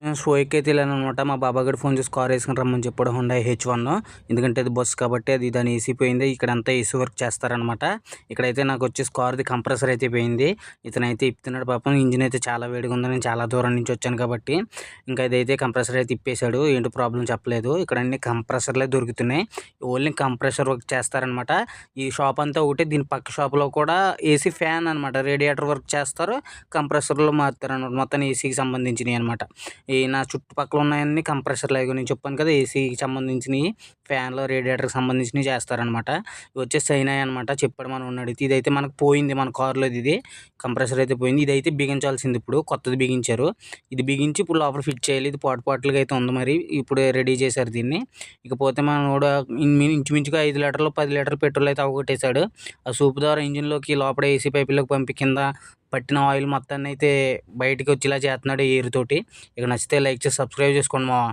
నేను షోకి అయితే వెళ్ళాననమాట. మా బాబాయ్ గడు ఫోన్ చేసి కార్ వేసుకొని రమ్మని చెప్పాడు. Hyundai H1. ఎందుకంటే అది బస్సు కాబట్టి అది దాని ఏసీ పోయింది. ఇక్కడంతా ఏసీ వర్క్ చేస్తారనమాట. ఇక్కడైతే నాకు వచ్చేసి కార్ది కంప్రెసర్ అయితే పోయింది. ఇతనైతే ఇప్పుతున్నాడు పాపం. ఇంజిన్ అయితే చాలా వేడిగా ఉంది. నేను చాలా దూరం నుంచి వచ్చాను కాబట్టి ఇంకా ఇదైతే కంప్రెసర్ అయితే ఇప్పేశాడు. ఏంటో ప్రాబ్లం చెప్పలేదు. ఇక్కడ అన్ని కంప్రెసర్లే దొరుకుతున్నాయి. ఓన్లీ కంప్రెసర్ వర్క్ చేస్తారనమాట. ఈ షాప్ అంతా ఒకటే. దీని పక్క షాప్లో కూడా ఏసీ ఫ్యాన్ అనమాట, రేడియేటర్ వర్క్ చేస్తారు, కంప్రెసర్లు మారుతారనమాట. మొత్తం ఏసీకి సంబంధించినవి అనమాట. ఈ నా చుట్టుపక్కల ఉన్నాయన్నీ కంప్రెసర్లు. అవి నేను చెప్పాను కదా, ఏసీకి సంబంధించినవి, ఫ్యాన్లు, రేడియేటర్కి సంబంధించినవి చేస్తారనమాట. ఇవి వచ్చేసి చైనాయి అనమాట. చెప్పాడు మనం అడిగితే. ఇదైతే మనకు పోయింది, మన కారులోది. ఇది కంప్రెసర్ అయితే పోయింది. ఇదైతే బిగించాల్సింది. ఇప్పుడు కొత్తది బిగించారు. ఇది బిగించి ఇప్పుడు లోపల ఫిట్ చేయాలి. ఇది పాటుగా అయితే ఉంది. మరి ఇప్పుడు రెడీ చేశారు దీన్ని. ఇకపోతే మనోడు ఇంచుమించుగా 5 లీటర్లు 10 లీటర్లు పెట్రోల్ అయితే అవగొట్టేశాడు. ఆ సూపు ద్వారా ఇంజిన్లోకి లోపల ఏసీ పైపులోకి పంపి కింద పట్టిన ఆయిల్ మొత్తాన్ని అయితే బయటికి వచ్చేలా చేస్తున్నాడు ఎయిర్ తోటి. ఇక నచ్చితే లైక్ చేసి సబ్స్క్రైబ్ చేసుకోండి మావా.